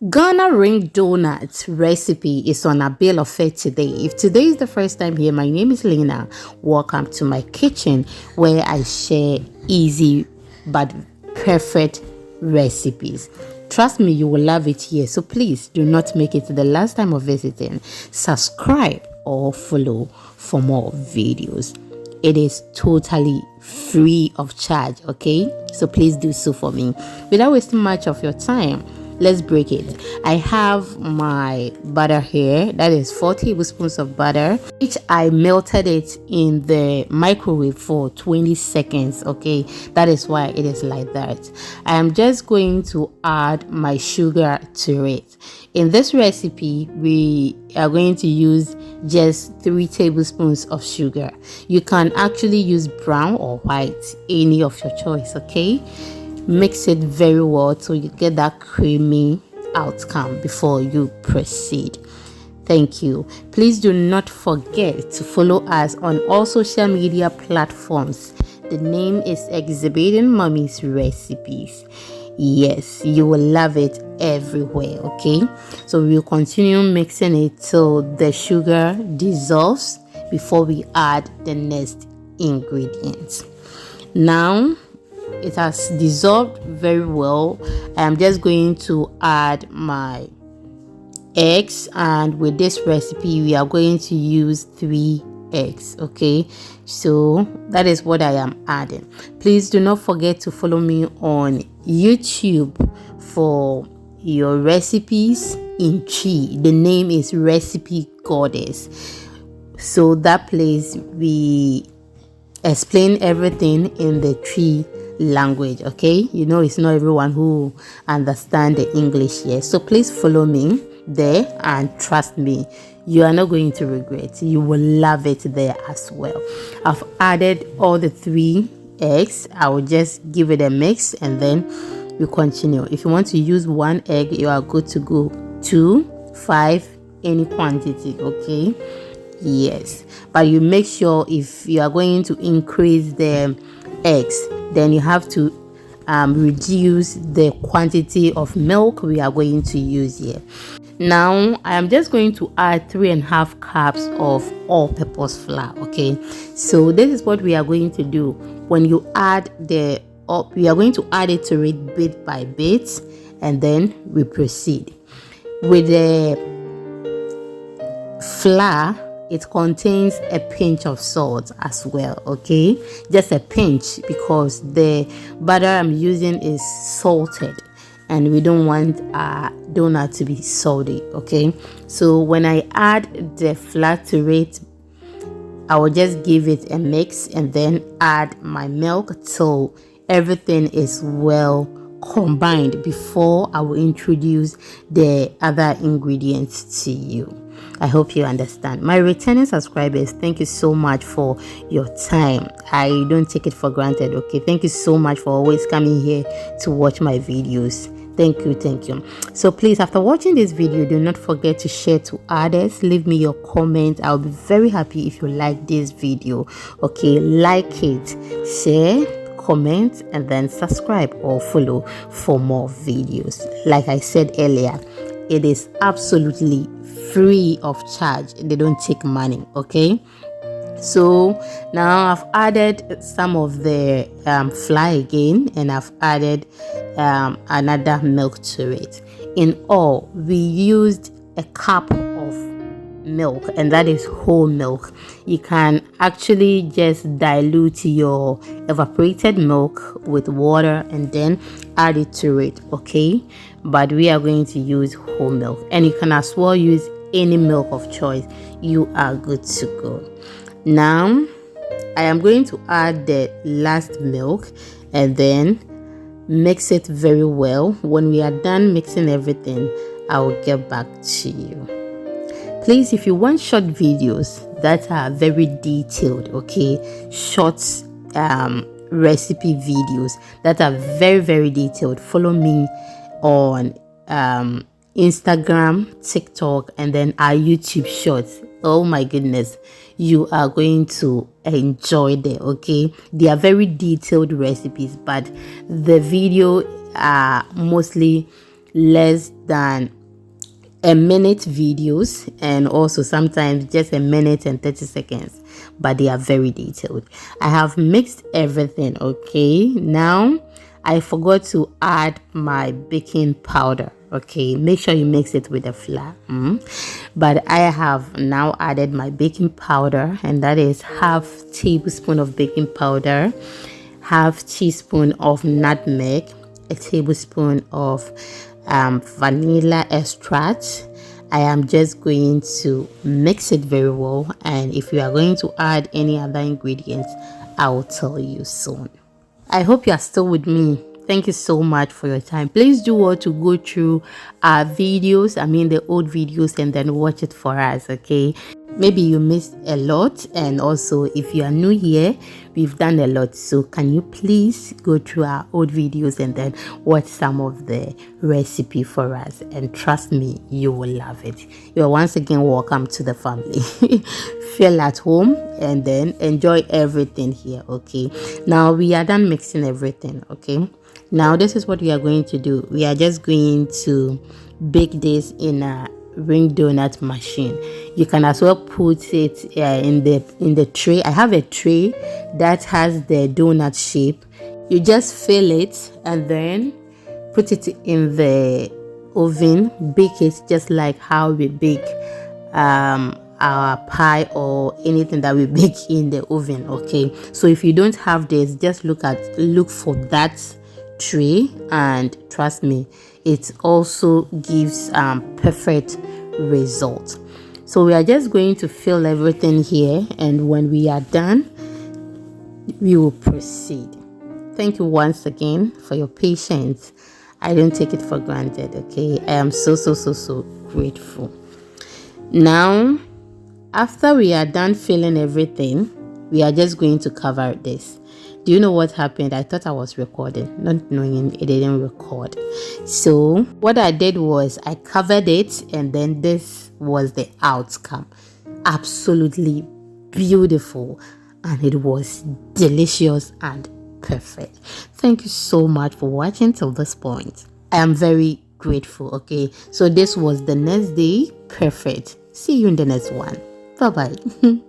Ghana ring donut recipe is on a bill of fare today. If today is the first time here, my name is Lena. Welcome to my kitchen where I share easy but perfect recipes. Trust me, you will love it here. So please do not make it the last time of visiting. Subscribe or follow for more videos. It is totally free of charge, okay? So please do so for me. Without wasting much of your time, let's break it. I have my butter here. That is 4 tablespoons of butter, which I melted it in the microwave for 20 seconds. Okay, that is why it is like that. I am just going to add my sugar to it. In this recipe, we are going to use just 3 tablespoons of sugar. You can actually use brown or white, any of your choice. Okay, mix it very well so you get that creamy outcome before you proceed. Thank you. Please do not forget to follow us on all social media platforms. The name is Exhibiting Mommy's Recipes. Yes, you will love it everywhere. Okay, so we'll continue mixing it till the sugar dissolves before we add the next ingredients. Now it has dissolved very well. I'm just going to add my eggs, and with this recipe we are going to use 3 eggs. Okay, so that is what I am adding. Please do not forget to follow me on YouTube for your recipes in Chi. The name is Recipe Goddess. So that place we explain everything in the Chi language. Okay, you know it's not everyone who understand the English here, so please follow me there and trust me, you are not going to regret. You will love it there as well. I've added all the 3 eggs. I will just give it a mix and then we continue. If you want to use 1 egg, you are good to go. 2, 5, any quantity. Okay, yes, but you make sure if you are going to increase the eggs, then you have to reduce the quantity of milk we are going to use here. Now I am just going to add 3.5 cups of all-purpose flour. Okay, so this is what we are going to do. When you add we are going to add it to it bit by bit, and then we proceed with the flour. It contains a pinch of salt as well. Okay, just a pinch, because the butter I'm using is salted and we don't want our donut to be salty. Okay, so when I add the flour to it, I will just give it a mix and then add my milk till everything is well combined before I will introduce the other ingredients to you. I hope you understand. My returning subscribers, thank you so much for your time. I don't take it for granted. Okay, thank you so much for always coming here to watch my videos. Thank you. So please, after watching this video, do not forget to share to others. Leave me your comment. I'll be very happy if you like this video. Okay, like it, share, comment, and then subscribe or follow for more videos. Like I said earlier, it is absolutely free of charge. They don't take money. Okay, so now I've added some of the flour again, and I've added another milk to it. In all, we used a cup of milk, and that is whole milk. You can actually just dilute your evaporated milk with water and then add it to it. Okay, but we are going to use whole milk, and you can as well use any milk of choice. You are good to go. Now I am going to add the last milk and then mix it very well. When we are done mixing everything, I will get back to you. Please, if you want short videos that are very detailed, okay, short recipe videos that are very detailed, follow me on Instagram, TikTok, and then our YouTube shorts. Oh my goodness, you are going to enjoy them. Okay, they are very detailed recipes, but the video are mostly less than a minute videos, and also sometimes just a minute and 30 seconds, but they are very detailed. I have mixed everything. Okay, now I forgot to add my baking powder. Okay, make sure you mix it with the flour. But I have now added my baking powder, and that is half tablespoon of baking powder, half teaspoon of nutmeg, a tablespoon of vanilla extract. I am just going to mix it very well, and if you are going to add any other ingredients, I will tell you soon. I hope you are still with me. Thank you so much for your time. Please do want to go through our videos, I mean the old videos, and then watch it for us. Okay, maybe you missed a lot, and also if you are new here, we've done a lot, so can you please go through our old videos and then watch some of the recipe for us, and trust me, you will love it. You are once again welcome to the family. Feel at home and then enjoy everything here. Okay, now we are done mixing everything. Okay, now this is what we are going to do. We are just going to bake this in a ring donut machine. You can as well put it in the tray. I have a tray that has the donut shape. You just fill it and then put it in the oven, bake it just like how we bake our pie or anything that we bake in the oven. Okay, so if you don't have this, just look for that tray, and trust me, it also gives perfect result. So we are just going to fill everything here, and when we are done, we will proceed. Thank you once again for your patience. I don't take it for granted. Okay, I am so grateful. Now, after we are done filling everything, we are just going to cover this. Do you know what happened? I thought I was recording, not knowing it didn't record. So what I did was I covered it, and then this was the outcome. Absolutely beautiful, and it was delicious and perfect. Thank you so much for watching till this point. I am very grateful. Okay, so this was the next day. Perfect. See you in the next one. Bye bye.